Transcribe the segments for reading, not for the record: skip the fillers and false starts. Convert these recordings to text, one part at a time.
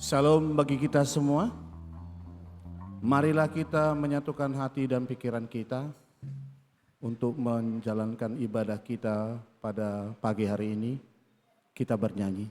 Salam bagi kita semua. Marilah kita menyatukan hati dan pikiran kita untuk menjalankan ibadah kita pada pagi hari ini. Kita bernyanyi.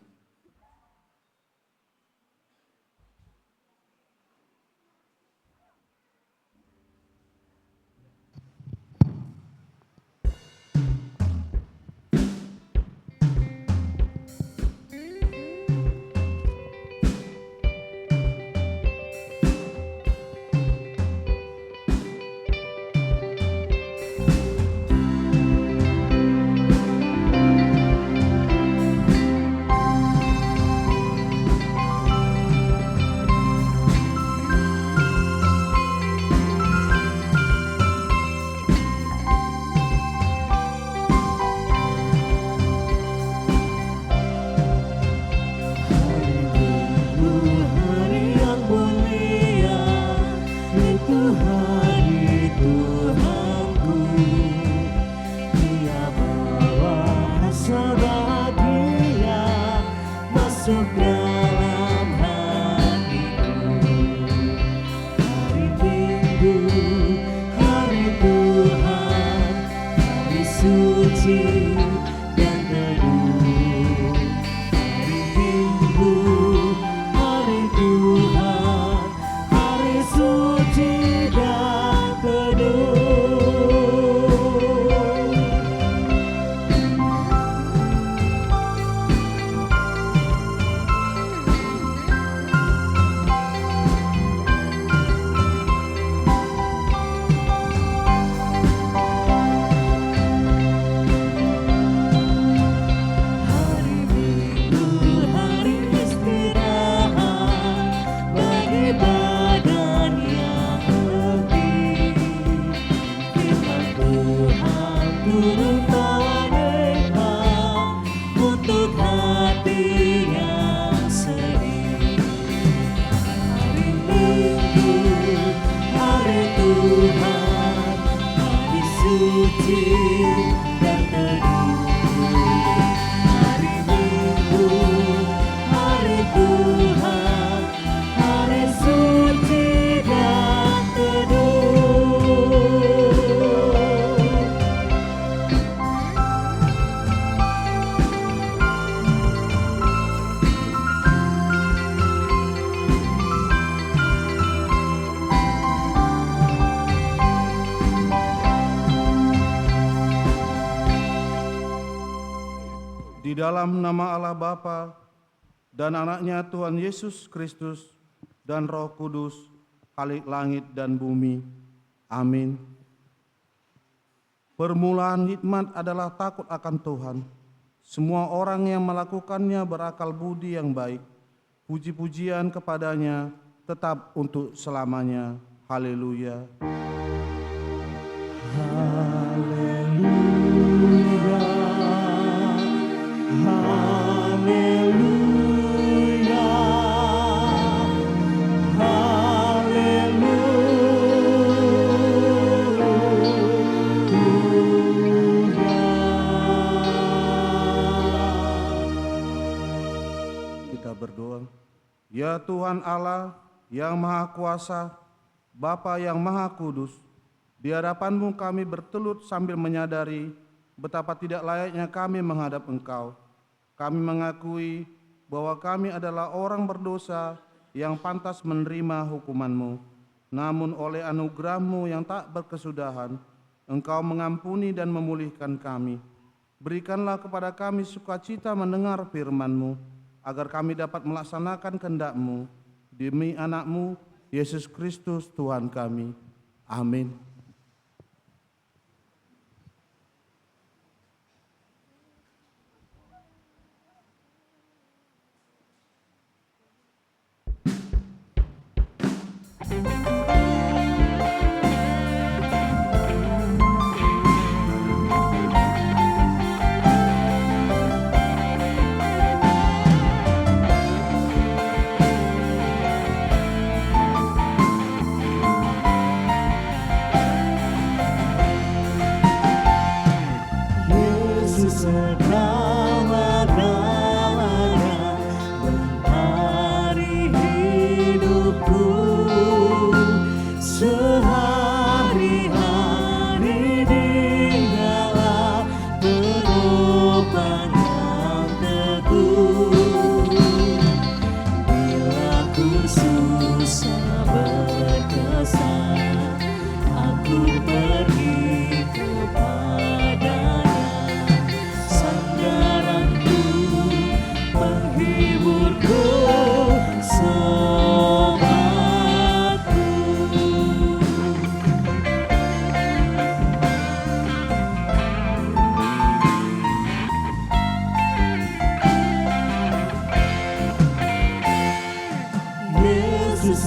Di dalam nama Allah Bapa dan anaknya Tuhan Yesus Kristus dan Roh Kudus, Khalik langit dan bumi. Amin. Permulaan hikmat adalah takut akan Tuhan. Semua orang yang melakukannya berakal budi yang baik. Puji-pujian kepadanya tetap untuk selamanya. Haleluya. Haleluya. Haleluya, haleluya. Kita berdoa. Ya Tuhan Allah yang Maha Kuasa, Bapa yang Maha Kudus, di hadapan-Mu kami bertelut sambil menyadari betapa tidak layaknya kami menghadap Engkau. Kami mengakui bahwa kami adalah orang berdosa yang pantas menerima hukuman-Mu. Namun oleh anugerah-Mu yang tak berkesudahan, Engkau mengampuni dan memulihkan kami. Berikanlah kepada kami sukacita mendengar firman-Mu, agar kami dapat melaksanakan kehendak-Mu. Demi anak-Mu, Yesus Kristus Tuhan kami. Amin. Segala-galanya mentari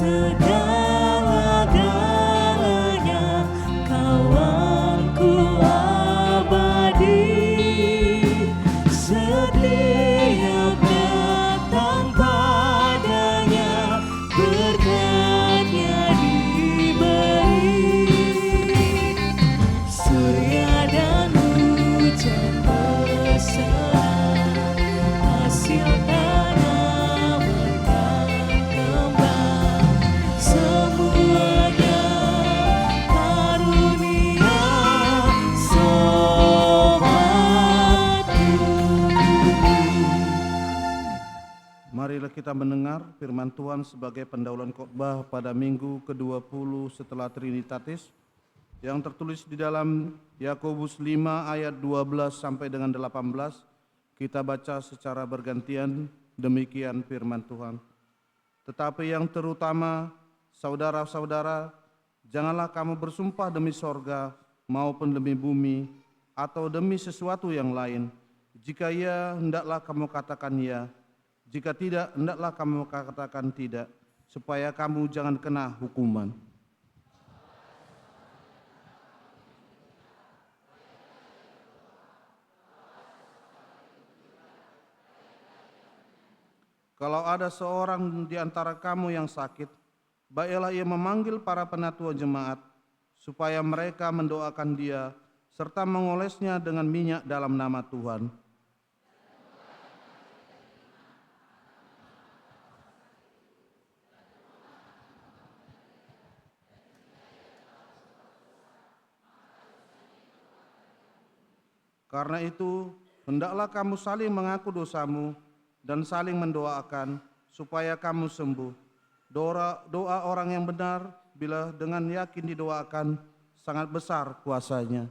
segala-galanya, kawanku abadi. Setiap datang padanya, berkatnya diberi. Surya dan hujan bersama, hasil tanah berkembang, semuanya karunia sobatku. Marilah kita mendengar firman Tuhan sebagai pendahuluan khotbah pada minggu ke-20 setelah Trinitatis yang tertulis di dalam Yakobus 5 ayat 12 sampai dengan 18. Kita baca secara bergantian, demikian firman Tuhan. Tetapi yang terutama, saudara-saudara, janganlah kamu bersumpah demi sorga maupun demi bumi atau demi sesuatu yang lain. Jika ya, hendaklah kamu katakan ya. Jika tidak, hendaklah kamu katakan tidak, supaya kamu jangan kena hukuman. Kalau ada seorang di antara kamu yang sakit, baiklah ia memanggil para penatua jemaat, supaya mereka mendoakan dia, serta mengolesnya dengan minyak dalam nama Tuhan. Karena itu, hendaklah kamu saling mengaku dosamu dan saling mendoakan supaya kamu sembuh. Doa orang yang benar bila dengan yakin didoakan sangat besar kuasanya.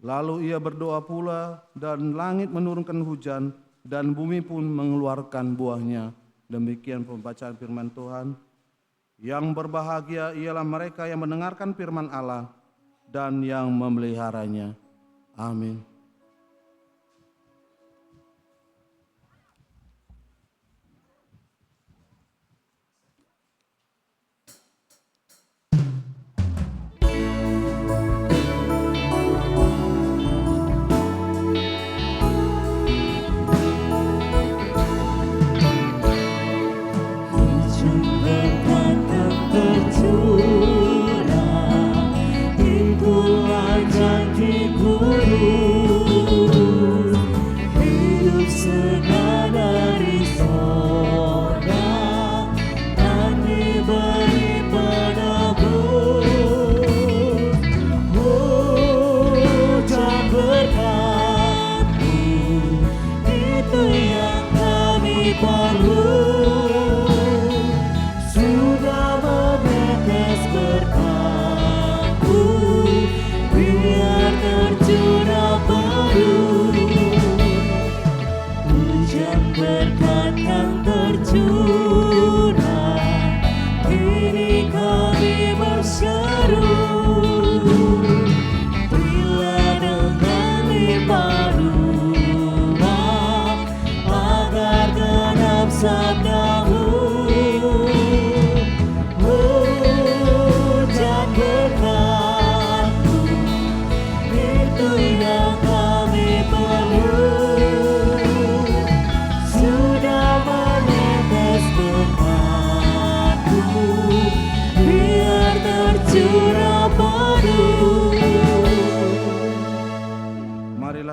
Lalu ia berdoa pula, dan langit menurunkan hujan, dan bumi pun mengeluarkan buahnya. Demikian pembacaan firman Tuhan. Yang berbahagia ialah mereka yang mendengarkan firman Allah dan yang memeliharanya. Amin.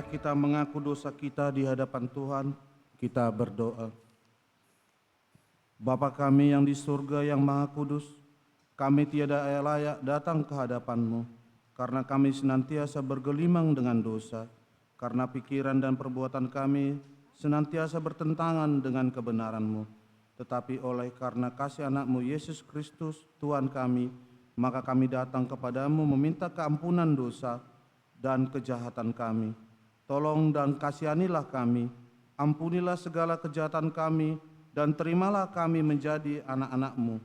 Kita mengaku dosa kita di hadapan Tuhan, kita berdoa. Bapa kami yang di surga yang maha kudus, kami tiada layak datang ke hadapan-Mu, karena kami senantiasa bergelimang dengan dosa, karena pikiran dan perbuatan kami senantiasa bertentangan dengan kebenaran-Mu. Tetapi oleh karena kasih anak-Mu Yesus Kristus, Tuhan kami, maka kami datang kepadamu meminta keampunan dosa dan kejahatan kami. Tolong dan kasihanilah kami, ampunilah segala kejahatan kami, dan terimalah kami menjadi anak-anak-Mu.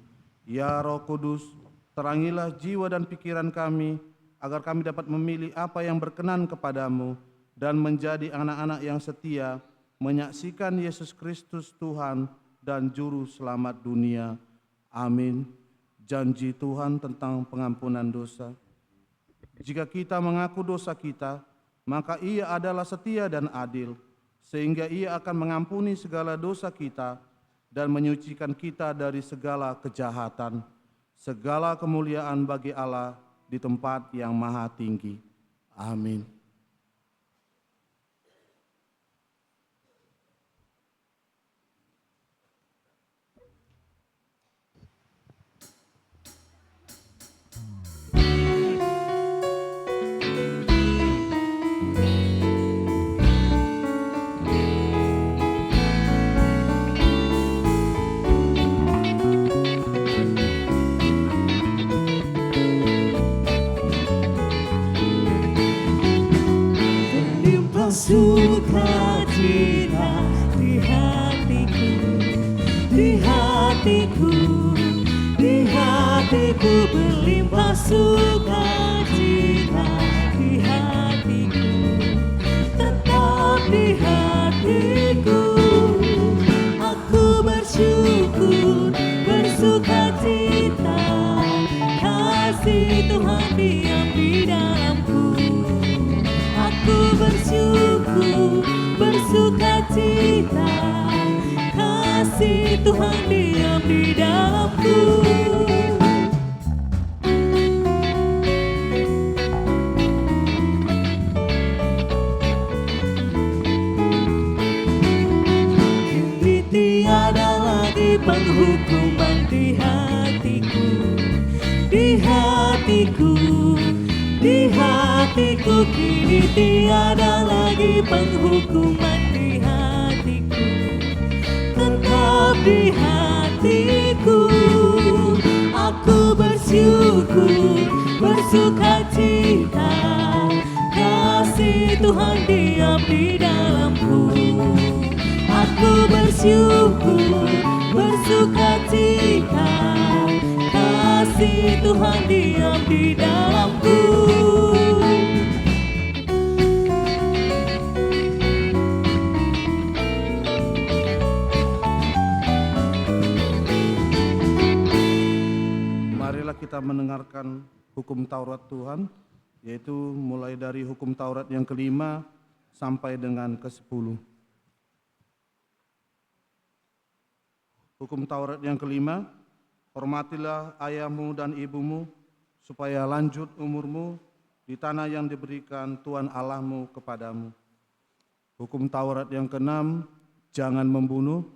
Ya Roh Kudus, Terangilah jiwa dan pikiran kami, agar kami dapat memilih apa yang berkenan kepadamu dan menjadi anak-anak yang setia, menyaksikan Yesus Kristus Tuhan dan Juru Selamat dunia. Amin. Janji Tuhan tentang pengampunan dosa. Jika kita mengaku dosa kita, maka Ia adalah setia dan adil, sehingga Ia akan mengampuni segala dosa kita dan menyucikan kita dari segala kejahatan. Segala kemuliaan bagi Allah di tempat yang maha tinggi. Amin. Sukacita di hatiku, di hatiku, di hatiku berlimpah sukacita di hatiku, tetap di hatiku. Aku bersyukur, bersukacita, kasih Tuhan diam di dalamku. Aku bersyukur, bersukacita, kasih Tuhan diam di dalamku. Kini tiada lagi penghukuman di hatiku, di hatiku, di hatiku. Kini tiada lagi penghukuman di hatiku, tetap di hatiku. Aku bersyukur, bersukacita, kasih Tuhan diam di dalamku. Aku bersyukur, bersukacita, kasih Tuhan diam di dalamku. Marilah kita mendengarkan hukum Taurat Tuhan, yaitu mulai dari hukum Taurat yang kelima sampai dengan ke-10. Hukum Taurat yang kelima, hormatilah ayahmu dan ibumu, supaya lanjut umurmu di tanah yang diberikan Tuhan Allahmu kepadamu. Hukum Taurat yang keenam, jangan membunuh.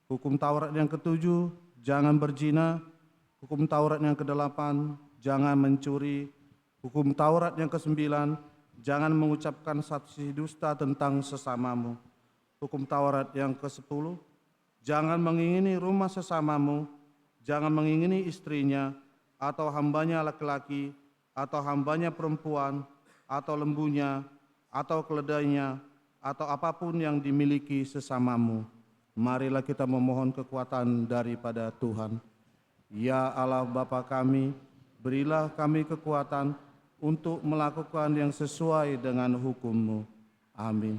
Hukum Taurat yang ketujuh, jangan berzina. Hukum Taurat yang kedelapan, jangan mencuri. Hukum Taurat yang kesembilan, jangan mengucapkan saksi dusta tentang sesamamu. Hukum Taurat yang ke-10, jangan mengingini rumah sesamamu, jangan mengingini istrinya, atau hambanya laki-laki, atau hambanya perempuan, atau lembunya, atau keledainya, atau apapun yang dimiliki sesamamu. Marilah kita memohon kekuatan daripada Tuhan. Ya Allah Bapa kami, berilah kami kekuatan untuk melakukan yang sesuai dengan hukum-Mu. Amin.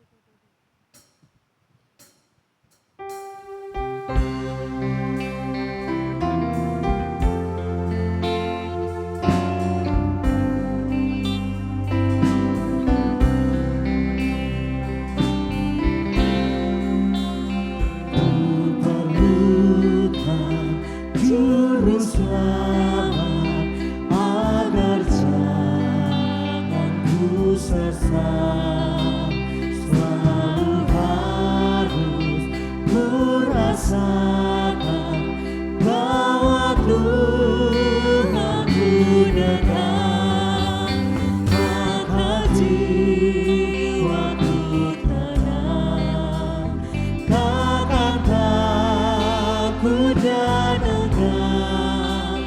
Perlukan juru selamat agar jangan ku sesat. Selalu harus merasakan bahwa Tuhan ku dekat, maka jiwaku tenang, takkan takut dan enggan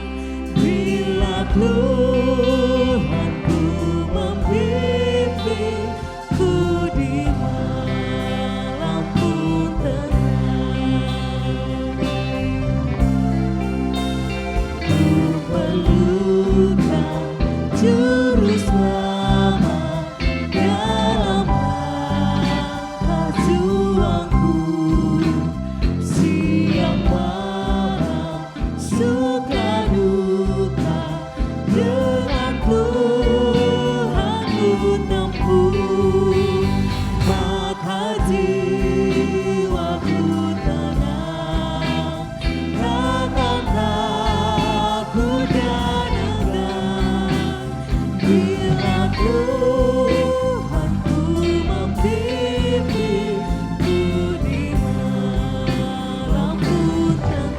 bila Tuhanku membimbingku di malamku tenang. Ku perlukan juru selamat dalam langkah juangku, siang malam suka duka dengan Tuhan ku tempuh, maka jiwaku tenang, takkan takut dan enggan bila Tuhanku membimbingku di malamku tenang.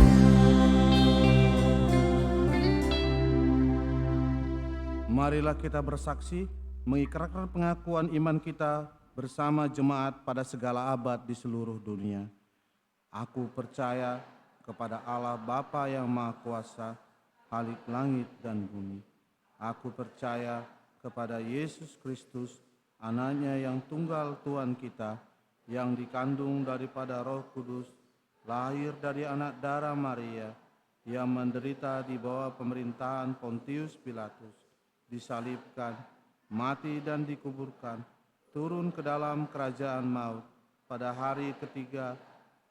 Marilah kita bersaksi, mengikrarkan pengakuan iman kita bersama jemaat pada segala abad di seluruh dunia. Aku percaya kepada Allah Bapa yang Maha Kuasa, Khalik langit dan bumi. Aku percaya kepada Yesus Kristus, anaknya yang tunggal Tuhan kita, yang dikandung daripada Roh Kudus, lahir dari anak darah Maria, yang menderita di bawah pemerintahan Pontius Pilatus, disalibkan, mati dan dikuburkan, turun ke dalam kerajaan maut, pada hari ketiga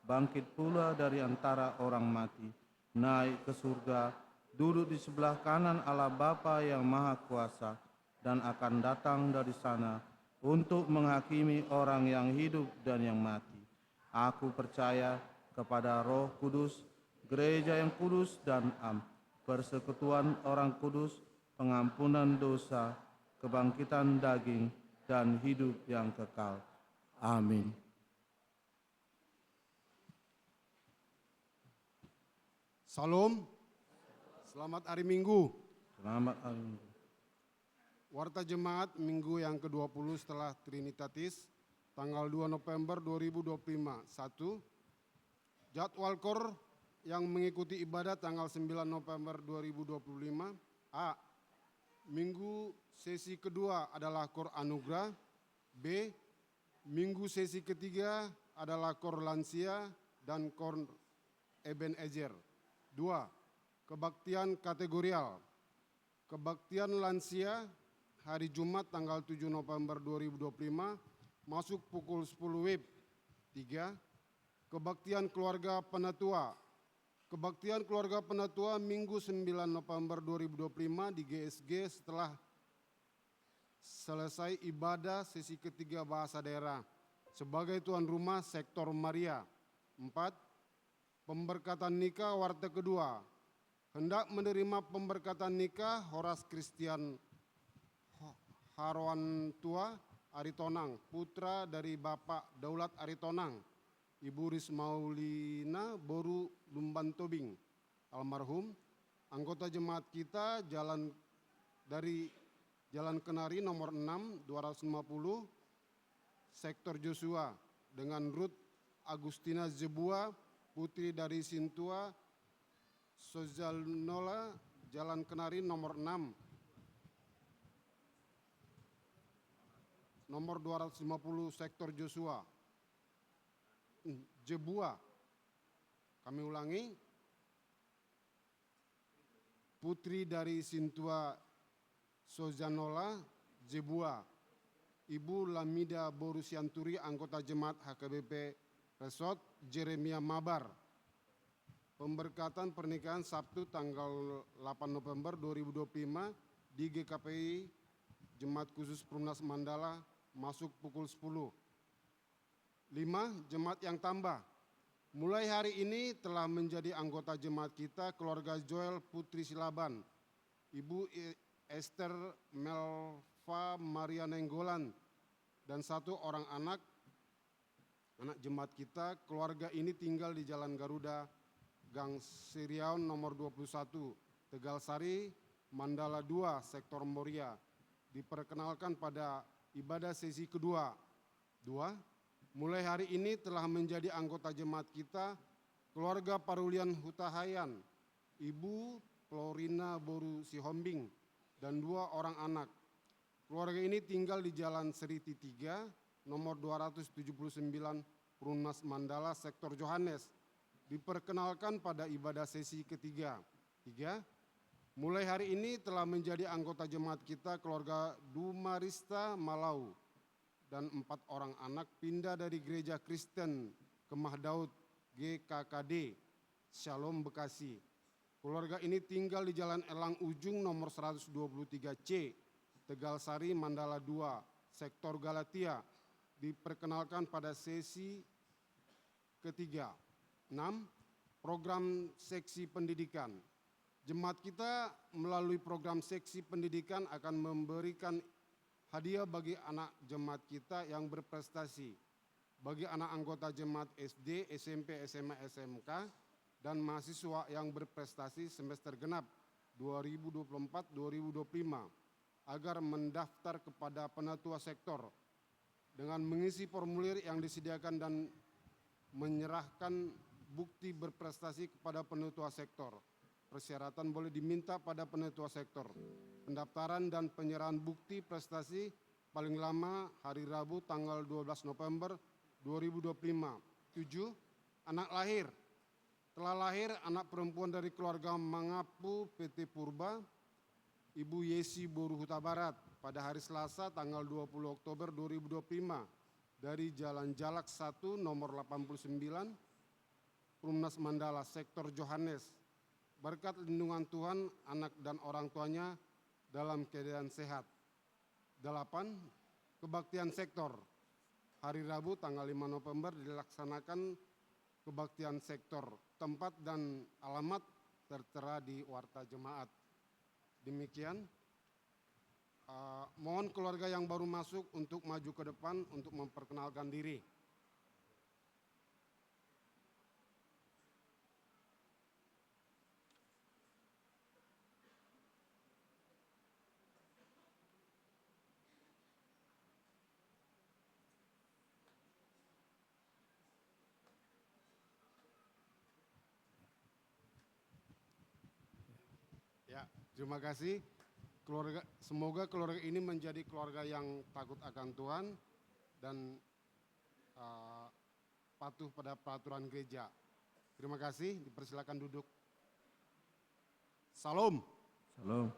bangkit pula dari antara orang mati, naik ke surga, duduk di sebelah kanan Allah Bapa yang Maha Kuasa, dan akan datang dari sana untuk menghakimi orang yang hidup dan yang mati. Aku percaya kepada Roh Kudus, gereja yang kudus dan am, persekutuan orang kudus, pengampunan dosa, kebangkitan daging, dan hidup yang kekal. Amin. Salam, selamat hari Minggu. Selamat hari Minggu. Warta Jemaat Minggu yang ke-20 setelah Trinitatis, tanggal 2 November 2025. 1. Jadwal KOR yang mengikuti ibadah tanggal 9 November 2025. A. Minggu sesi kedua adalah KOR Anugerah. B. Minggu sesi ketiga adalah KOR Lansia dan KOR Ebenezer. 2. Kebaktian kategorial. Kebaktian Lansia hari Jumat tanggal 7 November 2025 masuk pukul 10 WIB. 3. Kebaktian keluarga penatua. Kebaktian keluarga penatua Minggu 9 November 2025 di GSG setelah selesai ibadah sesi ketiga bahasa daerah sebagai tuan rumah sektor Maria. 4. Pemberkatan nikah warta kedua. Hendak menerima pemberkatan nikah Horas Christian Harwantua Aritonang, putra dari Bapak Daulat Aritonang, Ibu Rismaulina Boru Lumban Tobing, almarhum, anggota jemaat kita dari Jalan Kenari nomor 6, 250, Sektor Joshua, dengan Ruth Agustina Zebua, putri dari Sintua Sozalnola, Jalan Kenari nomor 6, nomor 250, Sektor Joshua. Jebua, kami ulangi, putri dari Sintua Sozanola Jebua, Ibu Lamida Borusianturi, anggota Jemaat HKBP Resort Jeremia Mabar. Pemberkatan pernikahan Sabtu tanggal 8 November 2025 di GKPI Jemaat Khusus Perumnas Mandala masuk pukul 10. 5. Jemaat yang tambah. Mulai hari ini telah menjadi anggota jemaat kita keluarga Joel Putri Silaban, Ibu Esther Melva Maria Nenggolan, dan 1 orang anak jemaat kita. Keluarga ini tinggal di Jalan Garuda, Gang Siriaun nomor 21, Tegal Sari, Mandala 2, Sektor Moria. Diperkenalkan pada ibadah sesi kedua. 2. Mulai hari ini telah menjadi anggota jemaat kita keluarga Parulian Hutahayan, Ibu Florina Boru Sihombing, dan 2 orang anak. Keluarga ini tinggal di Jalan Seriti 3, nomor 279, Perumnas Mandala, Sektor Johannes. Diperkenalkan pada ibadah sesi ketiga. 3. Mulai hari ini telah menjadi anggota jemaat kita keluarga Dumarista Malau, dan 4 orang anak pindah dari Gereja Kristen Kemah Daud GKKD Shalom Bekasi. Keluarga ini tinggal di Jalan Elang Ujung nomor 123C, Tegal Sari, Mandala 2, Sektor Galatia. Diperkenalkan pada sesi ketiga. 6. Program seksi pendidikan. Jemaat kita melalui program seksi pendidikan akan memberikan hadiah bagi anak jemaat kita yang berprestasi, bagi anak anggota jemaat SD, SMP, SMA, SMK, dan mahasiswa yang berprestasi semester genap 2024-2025 agar mendaftar kepada penatua sektor dengan mengisi formulir yang disediakan dan menyerahkan bukti berprestasi kepada penatua sektor. Persyaratan boleh diminta pada penatua sektor. Pendaftaran dan penyerahan bukti prestasi paling lama hari Rabu tanggal 12 November 2025. 7. Anak lahir. Telah lahir anak perempuan dari keluarga Mangapu PT Purba, Ibu Yesi Boru Huta Barat pada hari Selasa tanggal 20 Oktober 2025 dari Jalan Jalak 1 nomor 89, Perumnas Mandala, Sektor Johannes. Berkat lindungan Tuhan, anak dan orang tuanya dalam keadaan sehat. 8. Kebaktian sektor. Hari Rabu tanggal 5 November dilaksanakan kebaktian sektor. Tempat dan alamat tertera di Warta Jemaat. Demikian. Mohon keluarga yang baru masuk untuk maju ke depan untuk memperkenalkan diri. Ya, terima kasih. Semoga keluarga ini menjadi keluarga yang takut akan Tuhan dan patuh pada peraturan gereja. Terima kasih, dipersilakan duduk. Salam. Salam.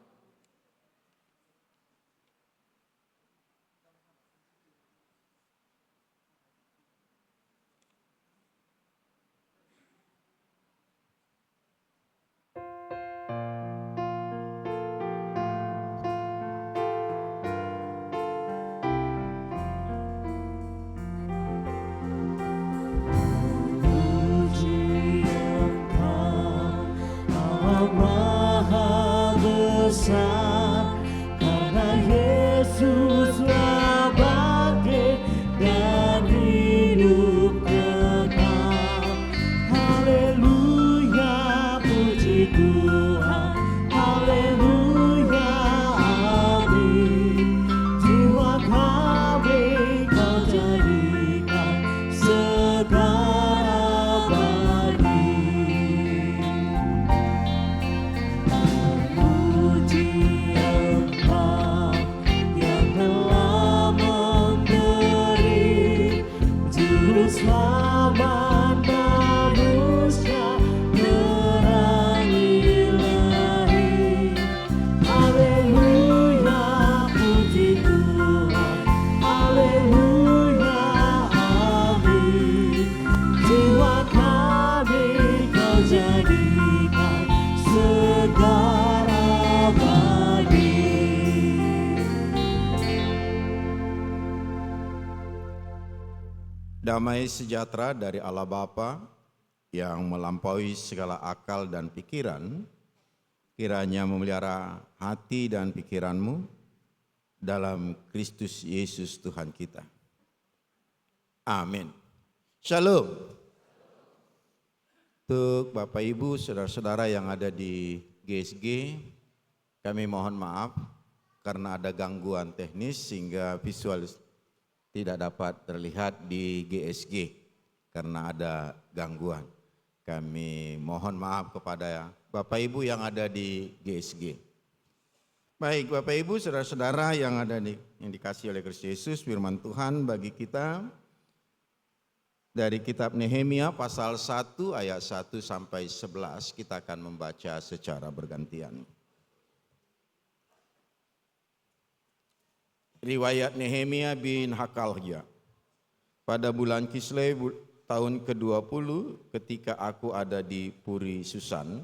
Puji Engkau, Allah Maha Besar, karena Yesuslah bangkit dan hidup kekal. Haleluya, puji Tuhan, haleluya, amin. Jiwa kami Kau jadikan segar abadi. Puji Engkau yang telah memberi juru selamat manusia terang ilahi. Haleluya, puji Tuhan, Damai sejahtera dari Allah Bapa yang melampaui segala akal dan pikiran, kiranya memelihara hati dan pikiranmu dalam Kristus Yesus Tuhan kita. Amin. Shalom. Untuk Bapak Ibu, saudara-saudara yang ada di GSG, kami mohon maaf karena ada gangguan teknis sehingga visual tidak dapat terlihat di GSG karena ada gangguan. Kami mohon maaf kepada Bapak Ibu yang ada di GSG. Baik Bapak Ibu, saudara-saudara yang dikasihi oleh Kristus Yesus, firman Tuhan bagi kita dari kitab Nehemia pasal 1 ayat 1 sampai 11 kita akan membaca secara bergantian. Riwayat Nehemia bin Hakalya. Pada bulan Kislev tahun ke-20 ketika aku ada di Puri Susan,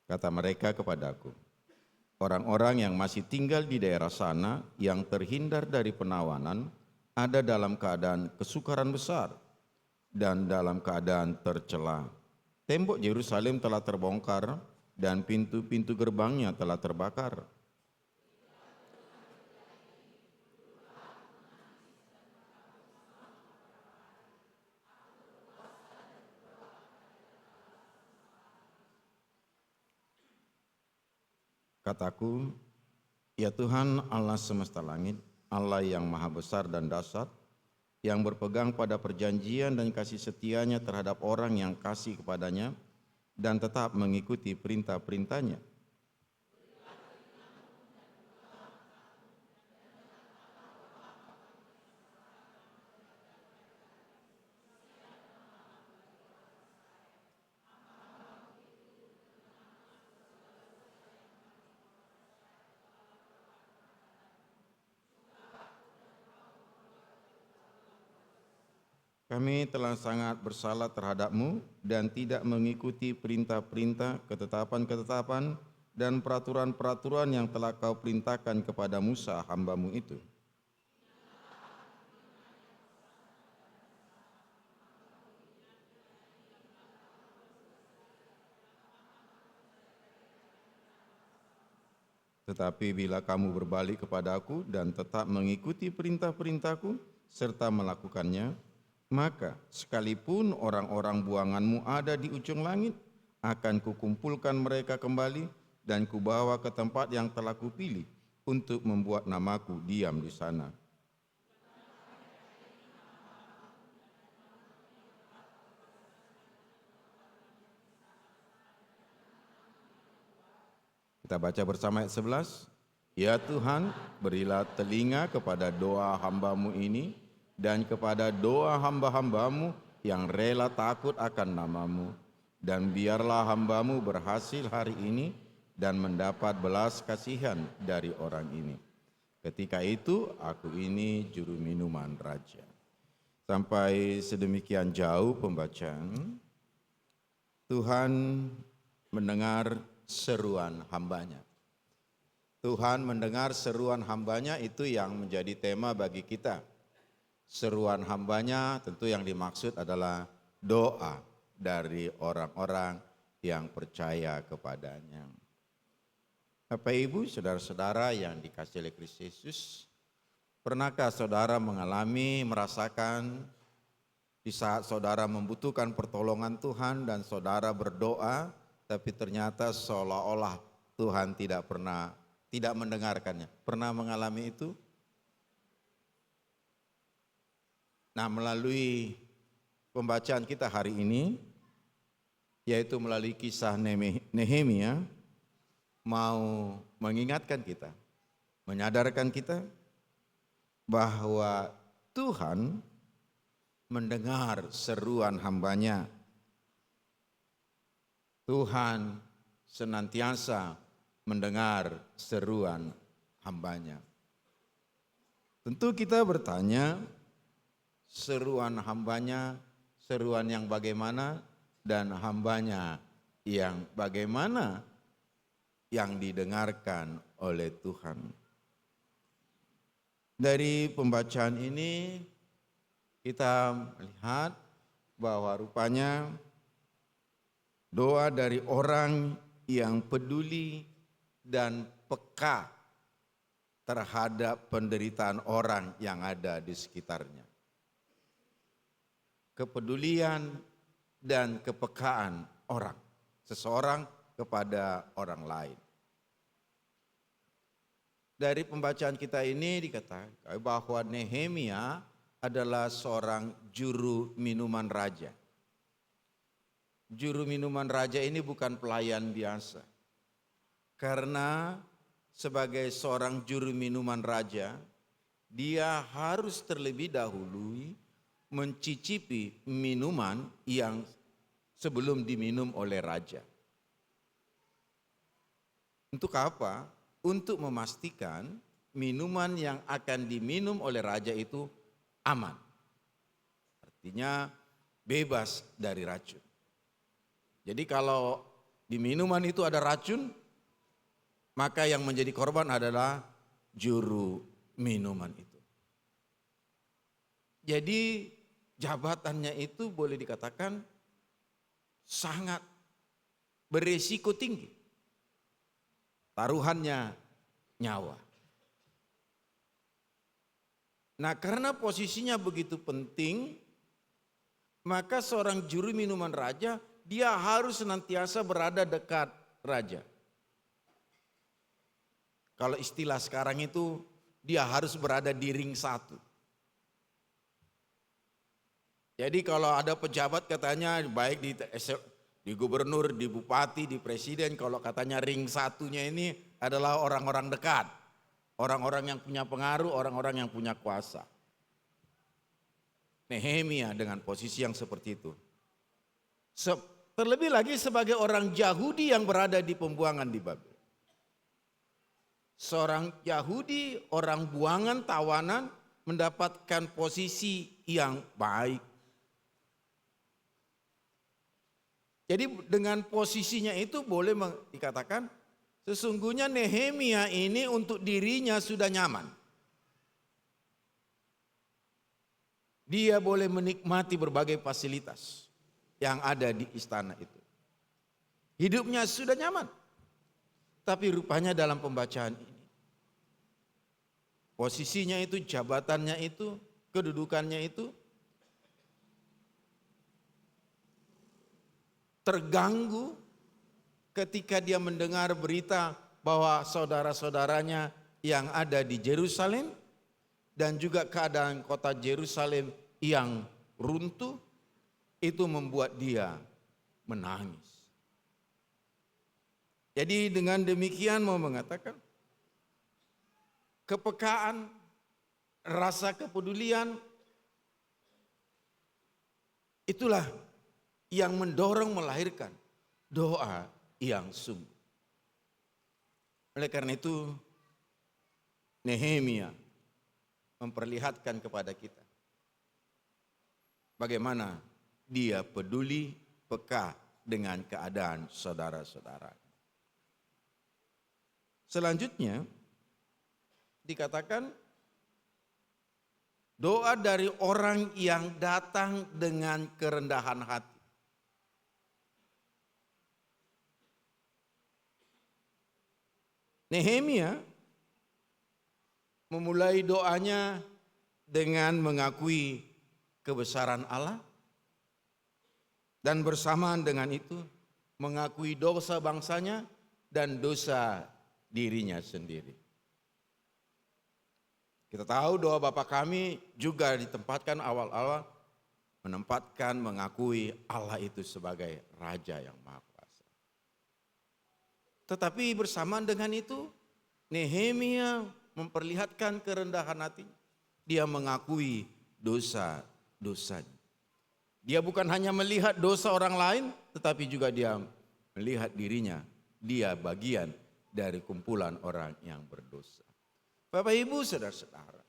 kata mereka kepadaku, orang-orang yang masih tinggal di daerah sana yang terhindar dari penawanan ada dalam keadaan kesukaran besar dan dalam keadaan tercela. Tembok Yerusalem telah terbongkar dan pintu-pintu gerbangnya telah terbakar. Kataku, ya Tuhan Allah semesta langit, Allah yang maha besar dan dahsyat, yang berpegang pada perjanjian dan kasih setianya terhadap orang yang kasih kepadanya dan tetap mengikuti perintah-perintahnya. Kami telah sangat bersalah terhadap-Mu dan tidak mengikuti perintah-perintah, ketetapan-ketetapan, dan peraturan-peraturan yang telah Kau perintahkan kepada Musa hamba-Mu itu. Tetapi bila kamu berbalik kepada-Ku dan tetap mengikuti perintah-perintah-Ku serta melakukannya, maka sekalipun orang-orang buangan-Mu ada di ujung langit, akan kukumpulkan mereka kembali dan kubawa ke tempat yang telah kupilih untuk membuat nama-Ku diam di sana. Kita baca bersama ayat 11. Ya Tuhan, berilah telinga kepada doa hamba-Mu ini, dan kepada doa hamba-hamba-Mu yang rela takut akan nama-Mu. Dan biarlah hamba-Mu berhasil hari ini dan mendapat belas kasihan dari orang ini. Ketika itu aku ini juru minuman raja. Sampai sedemikian jauh pembacaan. Tuhan mendengar seruan hamba-Nya. Tuhan mendengar seruan hamba-Nya, itu yang menjadi tema bagi kita. Seruan hamba-Nya tentu yang dimaksud adalah doa dari orang-orang yang percaya kepadanya. Bapak Ibu, saudara-saudara yang dikasihi oleh Kristus Yesus, pernahkah saudara merasakan di saat saudara membutuhkan pertolongan Tuhan dan saudara berdoa, tapi ternyata seolah-olah Tuhan tidak mendengarkannya? Pernah mengalami itu? Nah, melalui pembacaan kita hari ini, yaitu melalui kisah Nehemia, mau mengingatkan kita, menyadarkan kita bahwa Tuhan mendengar seruan hamba-Nya. Tuhan senantiasa mendengar seruan hamba-Nya. Tentu kita bertanya, seruan hambanya, seruan yang bagaimana, dan hambanya yang bagaimana yang didengarkan oleh Tuhan. Dari pembacaan ini kita melihat bahwa rupanya doa dari orang yang peduli dan peka terhadap penderitaan orang yang ada di sekitarnya. Kepedulian dan kepekaan orang, seseorang kepada orang lain. Dari pembacaan kita ini dikatakan bahwa Nehemia adalah seorang juru minuman raja. Juru minuman raja ini bukan pelayan biasa. Karena sebagai seorang juru minuman raja, dia harus terlebih dahulu mencicipi minuman yang sebelum diminum oleh raja. Untuk apa? Untuk memastikan minuman yang akan diminum oleh raja itu aman. Artinya bebas dari racun. Jadi kalau di minuman itu ada racun, maka yang menjadi korban adalah juru minuman itu. Jadi jabatannya itu boleh dikatakan sangat beresiko tinggi. Taruhannya nyawa. Nah, karena posisinya begitu penting, maka seorang juru minuman raja, dia harus senantiasa berada dekat raja. Kalau istilah sekarang itu, dia harus berada di ring 1. Jadi kalau ada pejabat katanya baik di gubernur, di bupati, di presiden, kalau katanya ring 1-nya ini adalah orang-orang dekat. Orang-orang yang punya pengaruh, orang-orang yang punya kuasa. Nehemia dengan posisi yang seperti itu. Terlebih lagi sebagai orang Yahudi yang berada di pembuangan di Babel. Seorang Yahudi, orang buangan, tawanan, mendapatkan posisi yang baik. Jadi dengan posisinya itu boleh dikatakan sesungguhnya Nehemia ini untuk dirinya sudah nyaman. Dia boleh menikmati berbagai fasilitas yang ada di istana itu. Hidupnya sudah nyaman. Tapi rupanya dalam pembacaan ini, posisinya itu, jabatannya itu, kedudukannya itu terganggu ketika dia mendengar berita bahwa saudara-saudaranya yang ada di Yerusalem dan juga keadaan kota Yerusalem yang runtuh, itu membuat dia menangis. Jadi dengan demikian mau mengatakan kepekaan, rasa kepedulian, itulah yang mendorong melahirkan doa yang sungguh. Oleh karena itu Nehemia memperlihatkan kepada kita bagaimana dia peduli, peka dengan keadaan saudara-saudara. Selanjutnya dikatakan doa dari orang yang datang dengan kerendahan hati. Nehemia memulai doanya dengan mengakui kebesaran Allah dan bersamaan dengan itu mengakui dosa bangsanya dan dosa dirinya sendiri. Kita tahu doa Bapa kami juga ditempatkan awal-awal menempatkan mengakui Allah itu sebagai Raja yang Maha Kuasa. Tetapi bersamaan dengan itu Nehemia memperlihatkan kerendahan hatinya. Dia mengakui dosa-dosanya. Dia bukan hanya melihat dosa orang lain, tetapi juga dia melihat dirinya. Dia bagian dari kumpulan orang yang berdosa. Bapak Ibu, saudara-saudara.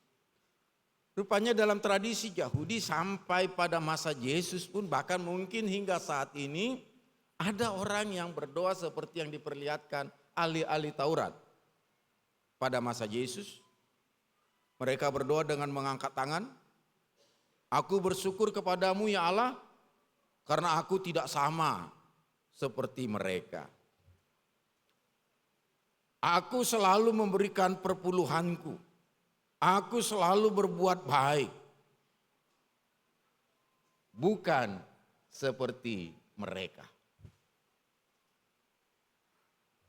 Rupanya dalam tradisi Yahudi sampai pada masa Yesus pun, bahkan mungkin hingga saat ini, ada orang yang berdoa seperti yang diperlihatkan ahli-ahli Taurat. Pada masa Yesus, mereka berdoa dengan mengangkat tangan. Aku bersyukur kepadamu ya Allah, karena aku tidak sama seperti mereka. Aku selalu memberikan perpuluhanku. Aku selalu berbuat baik. Bukan seperti mereka.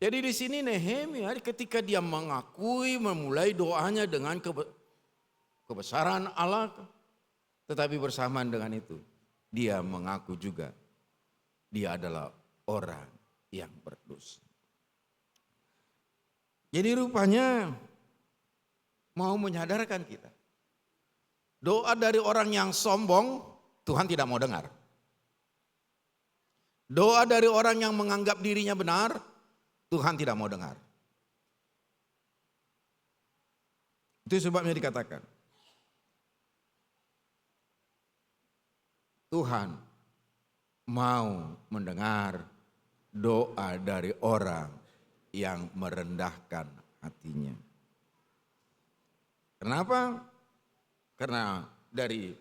Jadi di sini Nehemia ketika dia mengakui, memulai doanya dengan kebesaran Allah. Tetapi bersamaan dengan itu, dia mengaku juga dia adalah orang yang berdosa. Jadi rupanya mau menyadarkan kita. Doa dari orang yang sombong, Tuhan tidak mau dengar. Doa dari orang yang menganggap dirinya benar, Tuhan tidak mau dengar. Itu sebabnya dikatakan, Tuhan mau mendengar doa dari orang yang merendahkan hatinya. Kenapa? Karena dari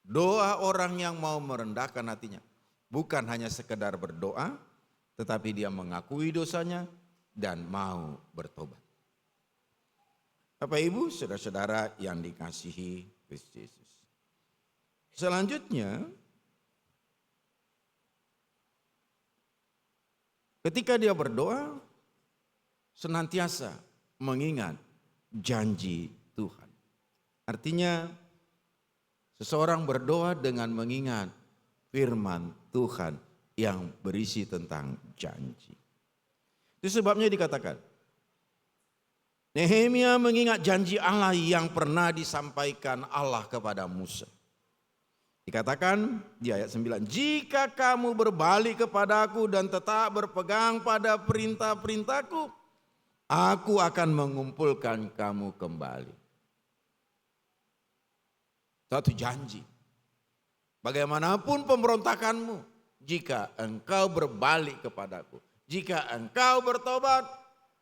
doa orang yang mau merendahkan hatinya, bukan hanya sekedar berdoa, tetapi dia mengakui dosanya dan mau bertobat. Bapak Ibu, saudara-saudara yang dikasihi Kristus Yesus. Selanjutnya, ketika dia berdoa, senantiasa mengingat janji Tuhan. Artinya, seseorang berdoa dengan mengingat firman Tuhan yang berisi tentang janji. Itu sebabnya dikatakan, Nehemia mengingat janji Allah yang pernah disampaikan Allah kepada Musa. Dikatakan di ayat 9, jika kamu berbalik kepadaku dan tetap berpegang pada perintah-perintahku, aku akan mengumpulkan kamu kembali. Satu janji. Bagaimanapun pemberontakanmu, jika engkau berbalik kepadaku, jika engkau bertobat,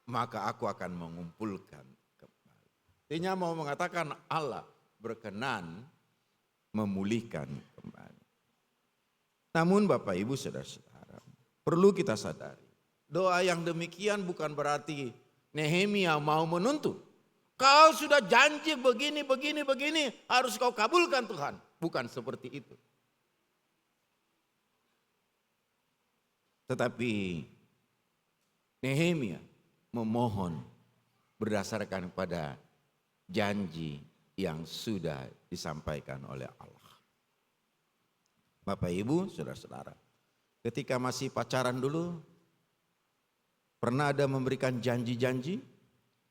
maka aku akan mengumpulkan kembali. Artinya mau mengatakan Allah berkenan memulihkan kembali. Namun Bapak Ibu saudara-saudara, perlu kita sadari, doa yang demikian bukan berarti Nehemia mau menuntut. Kau sudah janji begini, harus kau kabulkan Tuhan. Bukan seperti itu. Tetapi Nehemia memohon berdasarkan pada janji yang sudah disampaikan oleh Allah. Bapak Ibu, saudara-saudara, ketika masih pacaran dulu, pernah ada memberikan janji-janji?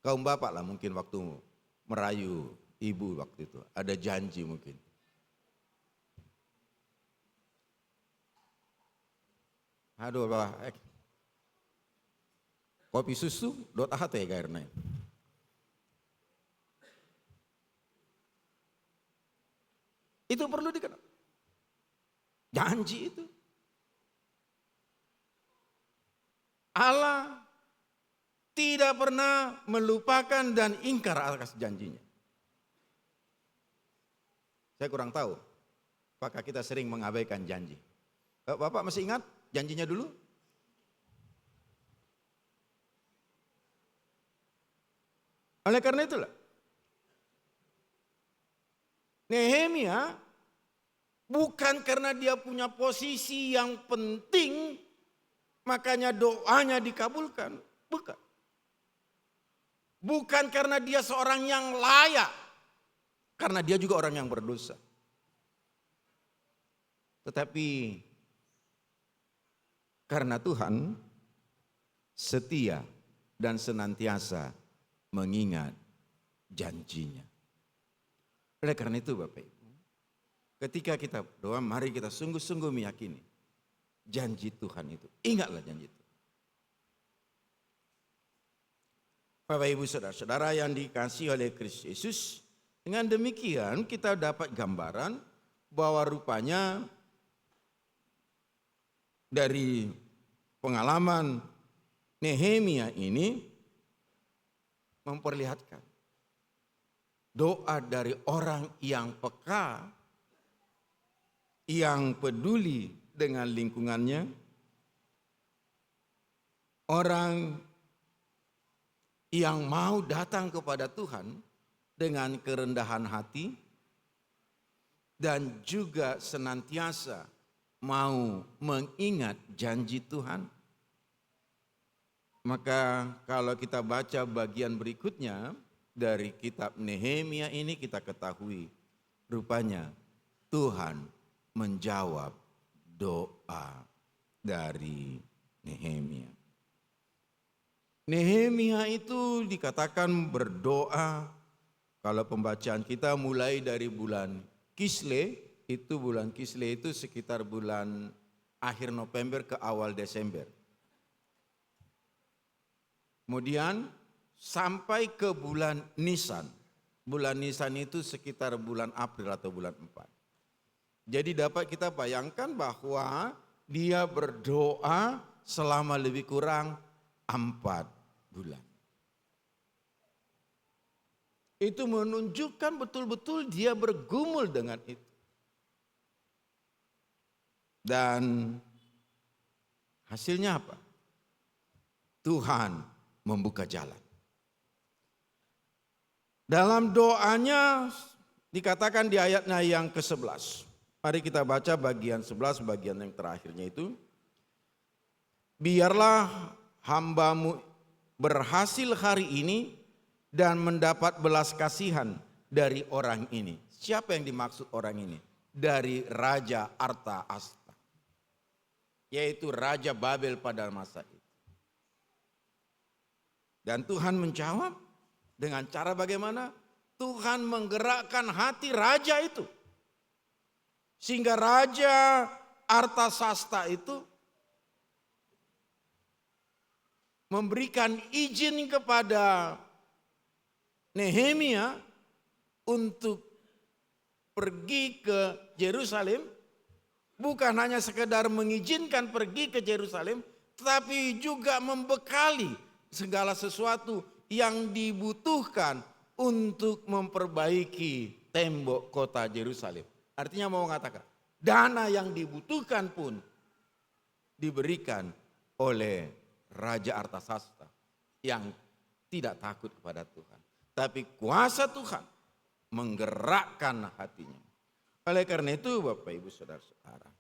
Kaum bapak lah mungkin waktu merayu ibu waktu itu, ada janji mungkin. Aduh bapak, kopi susu, dot ahate karena. Itu perlu dikenal. Janji itu. Allah tidak pernah melupakan dan ingkar atas janjinya. Saya kurang tahu, apakah kita sering mengabaikan janji. Bapak masih ingat janjinya dulu? Oleh karena itulah, Nehemia bukan karena dia punya posisi yang penting, makanya doanya dikabulkan. Bukan. Bukan karena dia seorang yang layak, karena dia juga orang yang berdosa. Tetapi karena Tuhan setia dan senantiasa mengingat janjinya. Oleh karena itu Bapak Ibu, ketika kita berdoa, mari kita sungguh-sungguh meyakini janji Tuhan itu. Ingatlah janji itu. Bapak Ibu saudara-saudara yang dikasihi oleh Kristus Yesus, Dengan demikian kita dapat gambaran bahwa rupanya dari pengalaman Nehemia ini memperlihatkan doa dari orang yang peka, yang peduli dengan lingkungannya, orang yang mau datang kepada Tuhan dengan kerendahan hati dan juga senantiasa mau mengingat janji Tuhan. Maka kalau kita baca bagian berikutnya dari kitab Nehemia ini, kita ketahui rupanya Tuhan menjawab doa dari Nehemia. Nehemia itu dikatakan berdoa, kalau pembacaan kita mulai dari bulan Kislev, bulan Kislev itu sekitar bulan akhir November ke awal Desember. Kemudian sampai ke bulan Nisan. Bulan Nisan itu sekitar bulan April atau bulan 4. Jadi dapat kita bayangkan bahwa dia berdoa selama lebih kurang 4 bulan. Itu menunjukkan betul-betul dia bergumul dengan itu. Dan hasilnya apa? Tuhan membuka jalan. Dalam doanya dikatakan di ayatnya yang ke-11. Mari kita baca bagian 11, bagian yang terakhirnya itu. Biarlah hambamu berhasil hari ini dan mendapat belas kasihan dari orang ini. Siapa yang dimaksud orang ini? Dari Raja Arta-Hasta, yaitu Raja Babel pada masa itu. Dan Tuhan menjawab dengan cara bagaimana? Tuhan menggerakkan hati raja itu. Sehingga Raja Artasasta itu memberikan izin kepada Nehemia untuk pergi ke Yerusalem. Bukan hanya sekedar mengizinkan pergi ke Yerusalem, tetapi juga membekali segala sesuatu yang dibutuhkan untuk memperbaiki tembok kota Yerusalem. Artinya mau mengatakan, dana yang dibutuhkan pun diberikan oleh Raja Artasasta yang tidak takut kepada Tuhan. Tapi kuasa Tuhan menggerakkan hatinya. Oleh karena itu Bapak Ibu Saudara-saudara,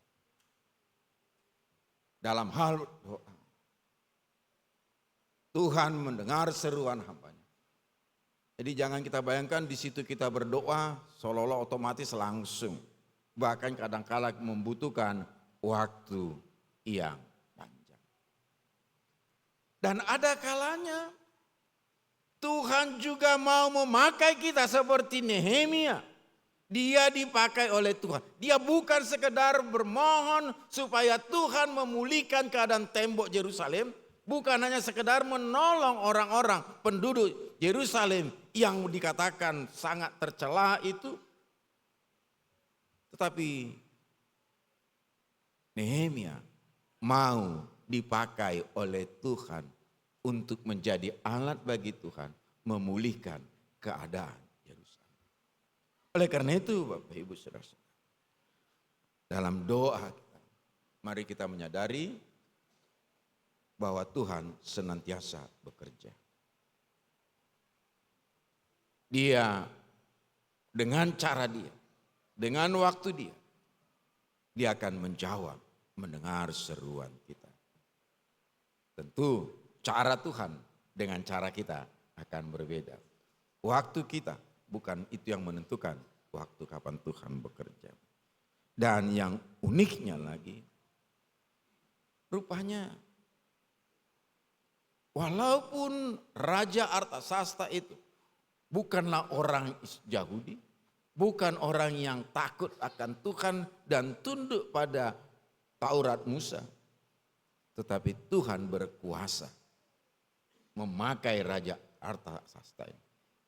dalam hal doa, Tuhan mendengar seruan hambanya. Jadi jangan kita bayangkan di situ kita berdoa seolah-olah otomatis langsung. Bahkan kadang-kala membutuhkan waktu yang panjang. Dan ada kalanya Tuhan juga mau memakai kita seperti Nehemia. Dia dipakai oleh Tuhan. Dia bukan sekedar bermohon supaya Tuhan memulihkan keadaan tembok Yerusalem. Bukan hanya sekedar menolong orang-orang penduduk Yerusalem yang dikatakan sangat tercela itu. Tetapi Nehemia mau dipakai oleh Tuhan untuk menjadi alat bagi Tuhan memulihkan keadaan Yerusalem. Oleh karena itu Bapak Ibu Saudara-saudara, dalam doa kita, mari kita menyadari bahwa Tuhan senantiasa bekerja. Dia dengan cara dia, dengan waktu dia akan menjawab, mendengar seruan kita. Tentu cara Tuhan dengan cara kita akan berbeda. Waktu kita bukan itu yang menentukan waktu kapan Tuhan bekerja. Dan yang uniknya lagi, rupanya walaupun Raja Artasasta itu bukanlah orang Yahudi, bukan orang yang takut akan Tuhan dan tunduk pada Taurat Musa, tetapi Tuhan berkuasa memakai Raja Artasasta ini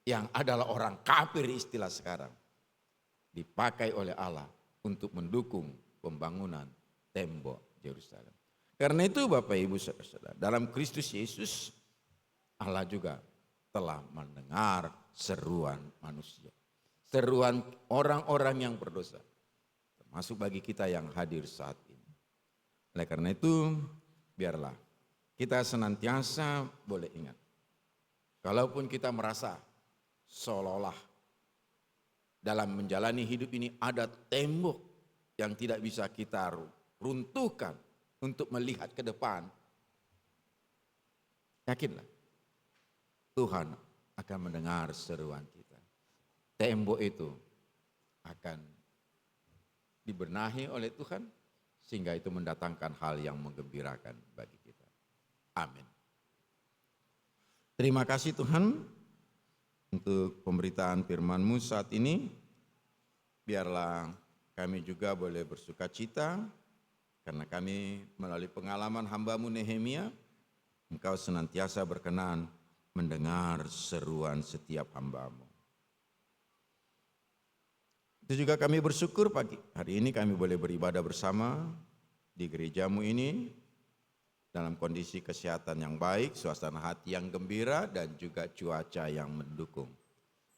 yang adalah orang kafir istilah sekarang, dipakai oleh Allah untuk mendukung pembangunan tembok Yerusalem. Karena itu Bapak Ibu Saudara, dalam Kristus Yesus Allah juga telah mendengar seruan manusia, seruan orang-orang yang berdosa, termasuk bagi kita yang hadir saat ini. Oleh karena itu, biarlah kita senantiasa boleh ingat, kalaupun kita merasa seolah-olah dalam menjalani hidup ini ada tembok yang tidak bisa kita runtuhkan untuk melihat ke depan, yakinlah Tuhan akan mendengar seruan kita. Tembok itu akan dibenahi oleh Tuhan sehingga itu mendatangkan hal yang menggembirakan bagi kita. Amin. Terima kasih Tuhan untuk pemberitaan firman-Mu saat ini. Biarlah kami juga boleh bersuka cita karena kami melalui pengalaman hamba-Mu Nehemia, Engkau senantiasa berkenan mendengar seruan setiap hamba-Mu. Itu juga kami bersyukur pagi hari ini kami boleh beribadah bersama di gereja-Mu ini dalam kondisi kesehatan yang baik, suasana hati yang gembira, dan juga cuaca yang mendukung.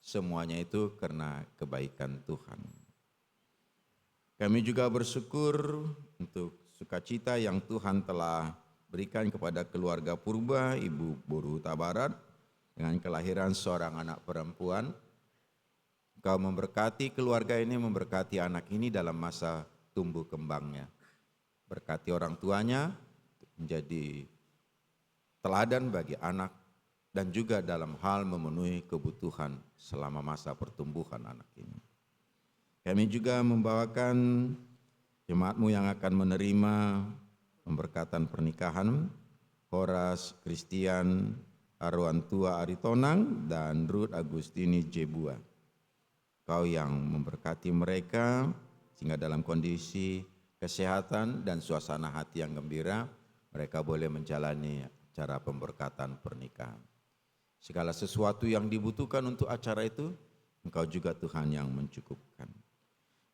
Semuanya itu karena kebaikan Tuhan. Kami juga bersyukur untuk sukacita yang Tuhan telah berikan kepada keluarga Purba, Ibu Boru Tabarat, dengan kelahiran seorang anak perempuan. Engkau memberkati keluarga ini, memberkati anak ini dalam masa tumbuh kembangnya. Berkati orang tuanya, menjadi teladan bagi anak dan juga dalam hal memenuhi kebutuhan selama masa pertumbuhan anak ini. Kami juga membawakan jemaat-Mu yang akan menerima pemberkatan pernikahan Horas Christian Arwantua Aritonang dan Ruth Agustini Jebua. Kau yang memberkati mereka sehingga dalam kondisi kesehatan dan suasana hati yang gembira mereka boleh menjalani acara pemberkatan pernikahan. Segala sesuatu yang dibutuhkan untuk acara itu, Engkau juga Tuhan yang mencukupkan.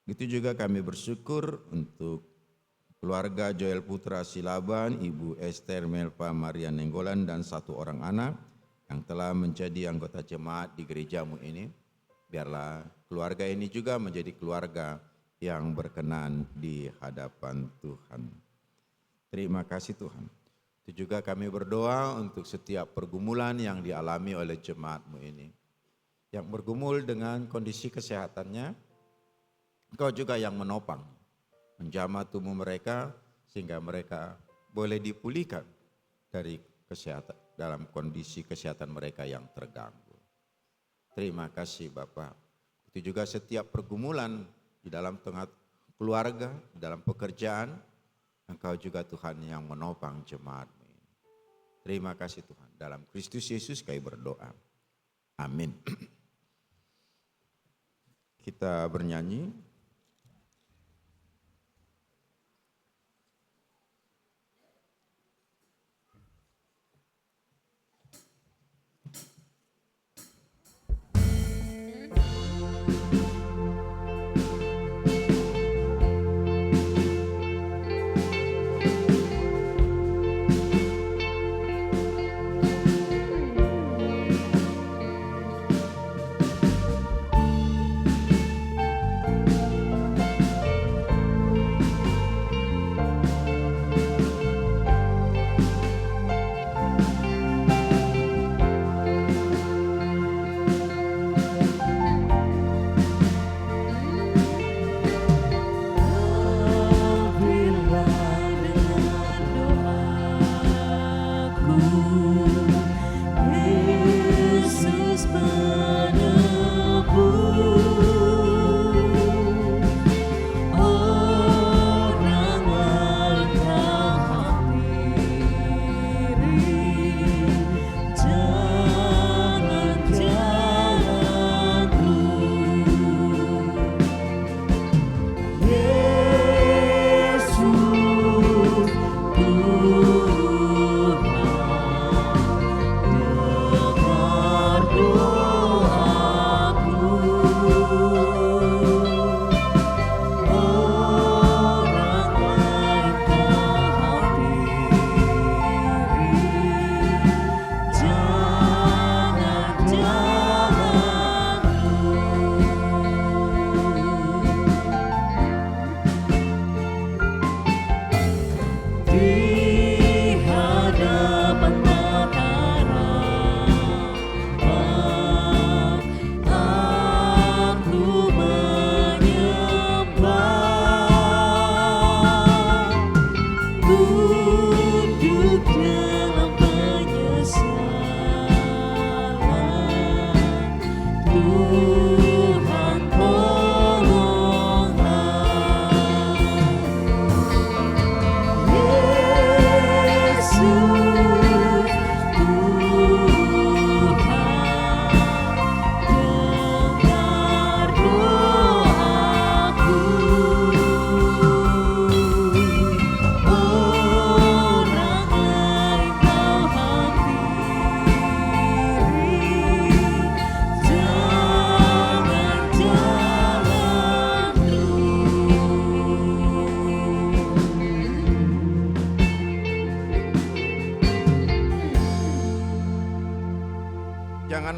Begitu juga kami bersyukur untuk keluarga Joel Putra Silaban, Ibu Esther Melpa Maria Nenggolan, dan 1 orang anak yang telah menjadi anggota jemaat di gereja-Mu ini. Biarlah keluarga ini juga menjadi keluarga yang berkenan di hadapan Tuhan. Terima kasih Tuhan. Itu juga kami berdoa untuk setiap pergumulan yang dialami oleh jemaat-Mu ini. Yang bergumul dengan kondisi kesehatannya, Engkau juga yang menopang, menjamah tubuh mereka sehingga mereka boleh dipulihkan dari kesehatan dalam kondisi kesehatan mereka yang terganggu. Terima kasih Bapak. Itu juga setiap pergumulan di dalam tengah keluarga, di dalam pekerjaan, Engkau juga Tuhan yang menopang jemaat-Mu ini. Terima kasih Tuhan. Dalam Kristus Yesus kami berdoa. Amin. Kita bernyanyi.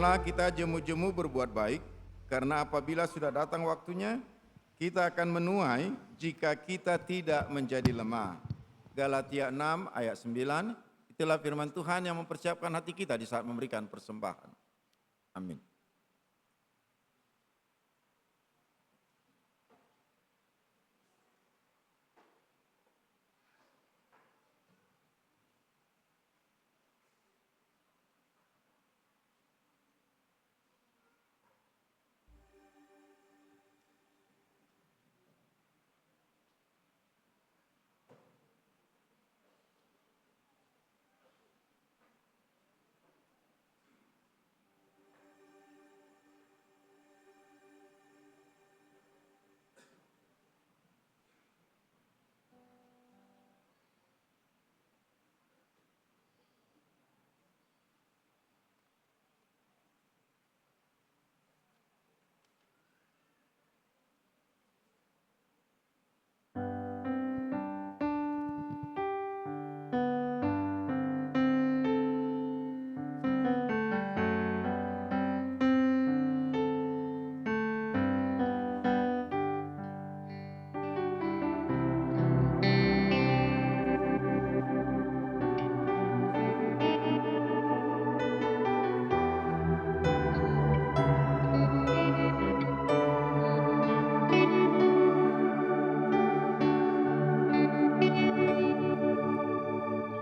janganlah kita jemu-jemu berbuat baik, karena apabila sudah datang waktunya, kita akan menuai jika kita tidak menjadi lemah. Galatia 6 ayat 9, itulah firman Tuhan yang mempersiapkan hati kita di saat memberikan persembahan. Amin.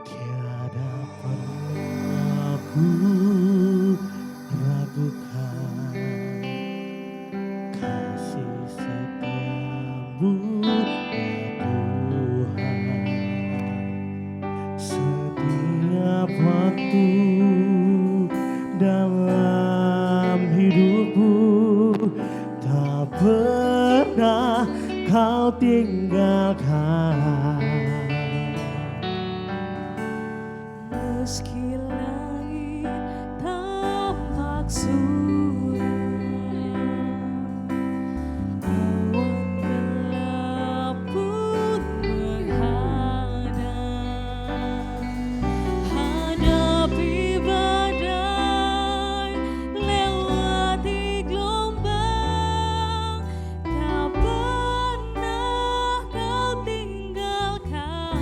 Tiada pernah ku ragukan kasih setiamu ya Tuhan. Setiap waktu dalam hidupku tak pernah kau tinggalkan. Meski langit tampak suram, awan gelap pun menghadang. Hadapi badai, lewati gelombang, tak pernah kau tinggalkan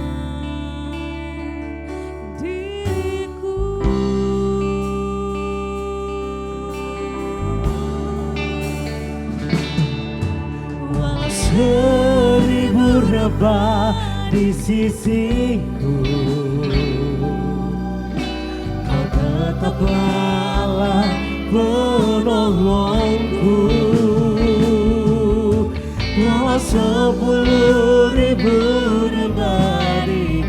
diriku. Walau Seribu rebah di sisiku, kau tetaplah Allah penolongku. Walau 10.000 rebah di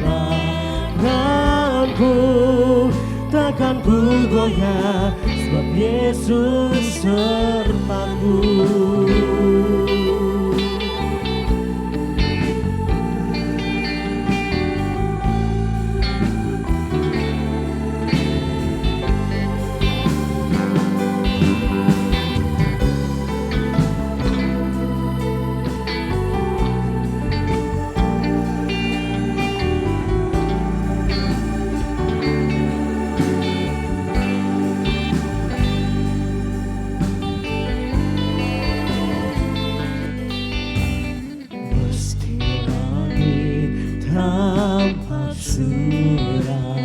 tanganku, takkan ku goyah, sebab Yesus sertaku. Meski langit tampak suram,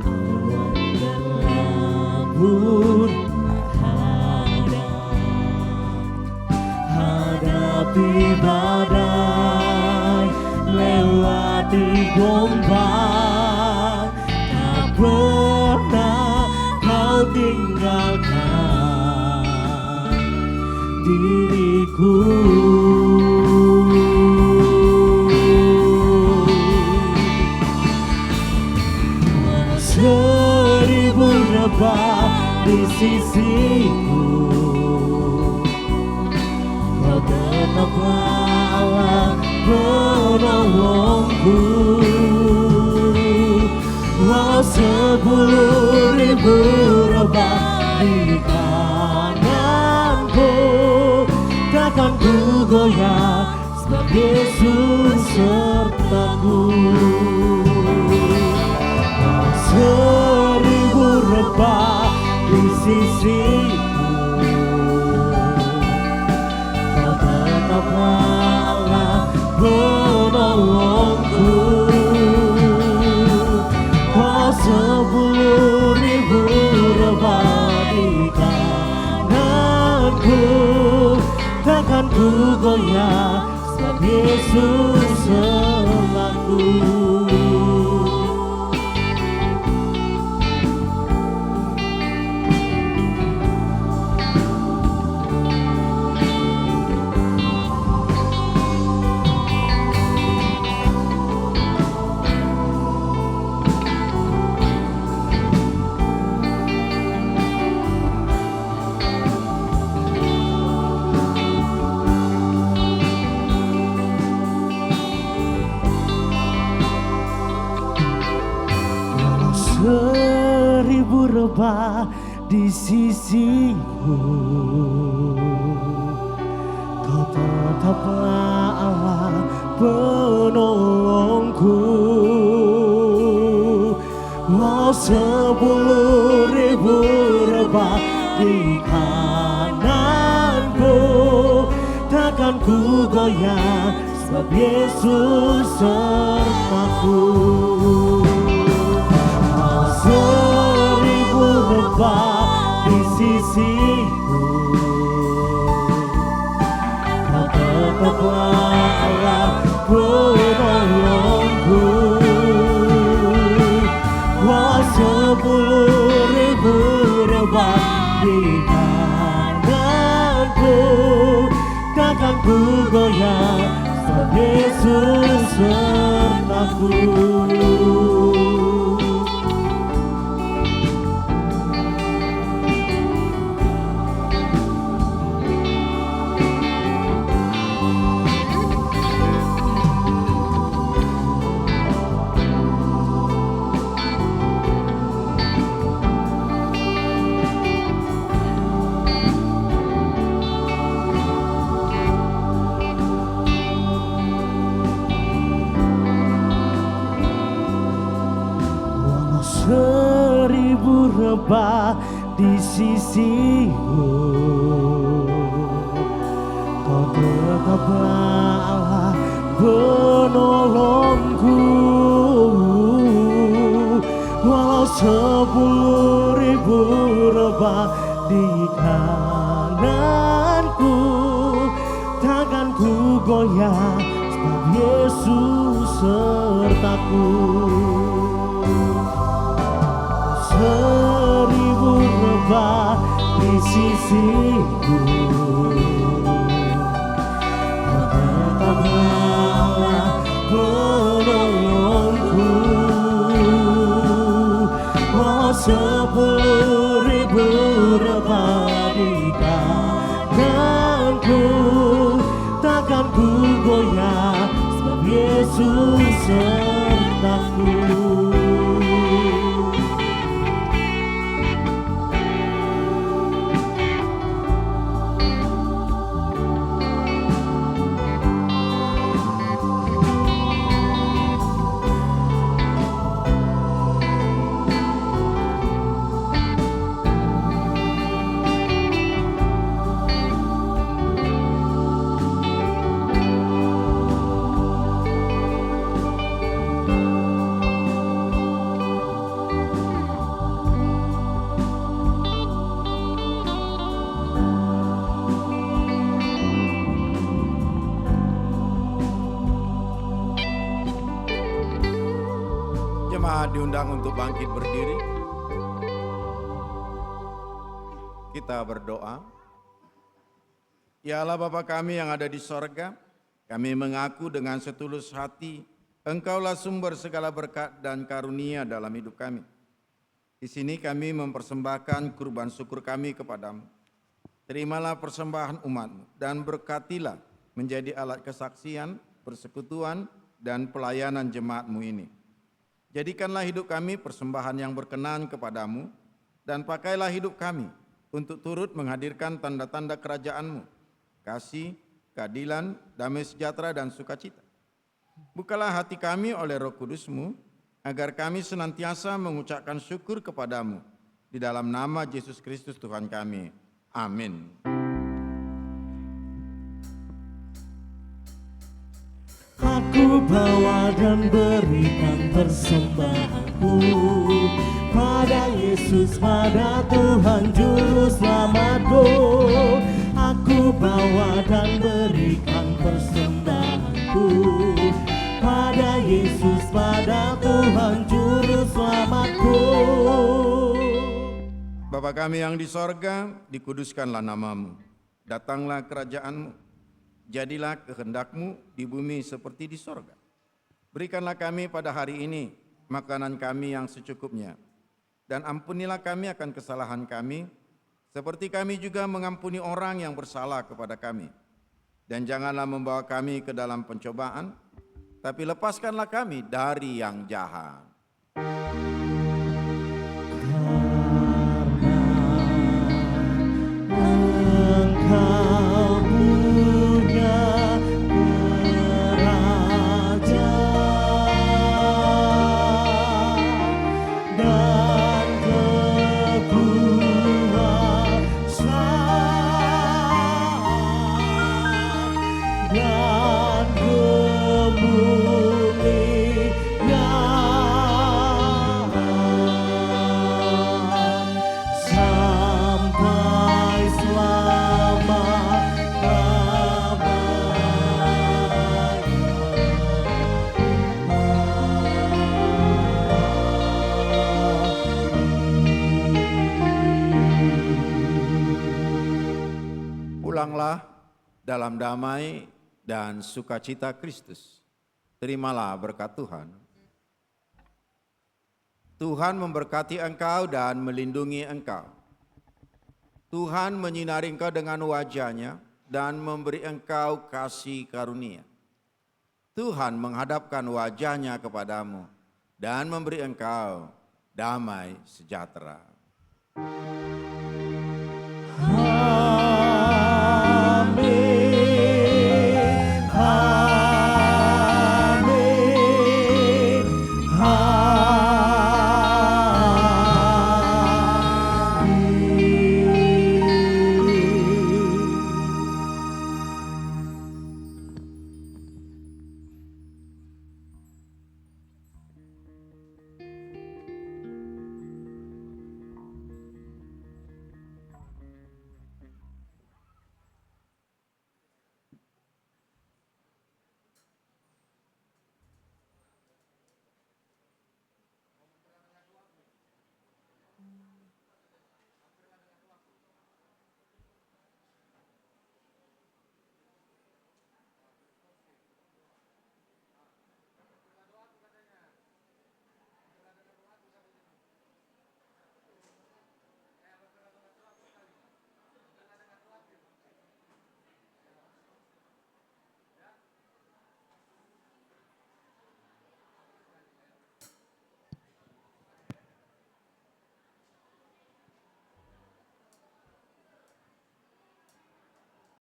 awan gelap pun menghadang. Hadapi badai, lewati gelombang, tak pernah kau tinggalkan diriku. Walau 1000 rebah di sisiku, kau tetaplah Allah penolongku. Walau 10.000 rebah di tanganku, takkan ku goyah, sebab Yesus sertaku. Walau 1000 rebah sisiku, Kau tetaplah Allah penolongku. Kau 10.000 rebah di kananku, takkan ku goyah sebab Yesus sertaku. Walau 1000 rebah di sisiku, Kau tetaplah Allah penolongku. Walau 10.000 rebah di kananku, takkan ku goyah sebab Yesus sertaku. 1000 rebah di sisiku, Kau tetaplah Allah penolongku. Walau 10.000 rebah di kananku, takkan ku goyah sebab Yesus sertaku. Walau 1000 rebah di sisiku, Kau tetaplah Allah penolongku. Walau 10.000 rebah di kananku, takkan ku goyah sebab Yesus sertaku. 1000 rebah di sisiku, Kau tetaplah Allah penolongku. Walau 10.000 rebah di kananku, takkan ku goyah sebab Yesus sertaku. Jemaat diundang untuk bangkit berdiri. Kita berdoa. Ya Allah Bapa kami yang ada di sorga, kami mengaku dengan setulus hati, Engkaulah sumber segala berkat dan karunia dalam hidup kami. Di sini kami mempersembahkan kurban syukur kami kepadamu. Terimalah persembahan umat-Mu dan berkatilah menjadi alat kesaksian, persekutuan, dan pelayanan jemaat-Mu ini. Jadikanlah hidup kami persembahan yang berkenan kepadamu, dan pakailah hidup kami untuk turut menghadirkan tanda-tanda kerajaan-Mu, kasih, keadilan, damai sejahtera, dan sukacita. Bukalah hati kami oleh Roh Kudus-Mu, agar kami senantiasa mengucapkan syukur kepadamu Di dalam nama Yesus Kristus Tuhan kami. Amin. Aku bawa dan berikan persembahanku pada Yesus, pada Tuhan Juru Selamatku. Aku bawa dan berikan persembahanku pada Yesus, pada Tuhan Juru Selamatku. Bapa kami yang di sorga, dikuduskanlah namamu. Datanglah kerajaanmu. Jadilah kehendakmu di bumi seperti di sorga. Berikanlah kami pada hari ini makanan kami yang secukupnya. Dan ampunilah kami akan kesalahan kami, seperti kami juga mengampuni orang yang bersalah kepada kami. Dan janganlah membawa kami ke dalam pencobaan, tapi lepaskanlah kami dari yang jahat. Engkau punya kerajaan dan kekuasaan dan kemuliaan sampai Pulanglah dalam damai dan sukacita Kristus. Terimalah berkat Tuhan. Tuhan memberkati engkau dan melindungi engkau. Tuhan menyinari engkau dengan wajah-Nya dan memberi engkau kasih karunia. Tuhan menghadapkan wajah-Nya kepadamu dan memberi engkau damai sejahtera.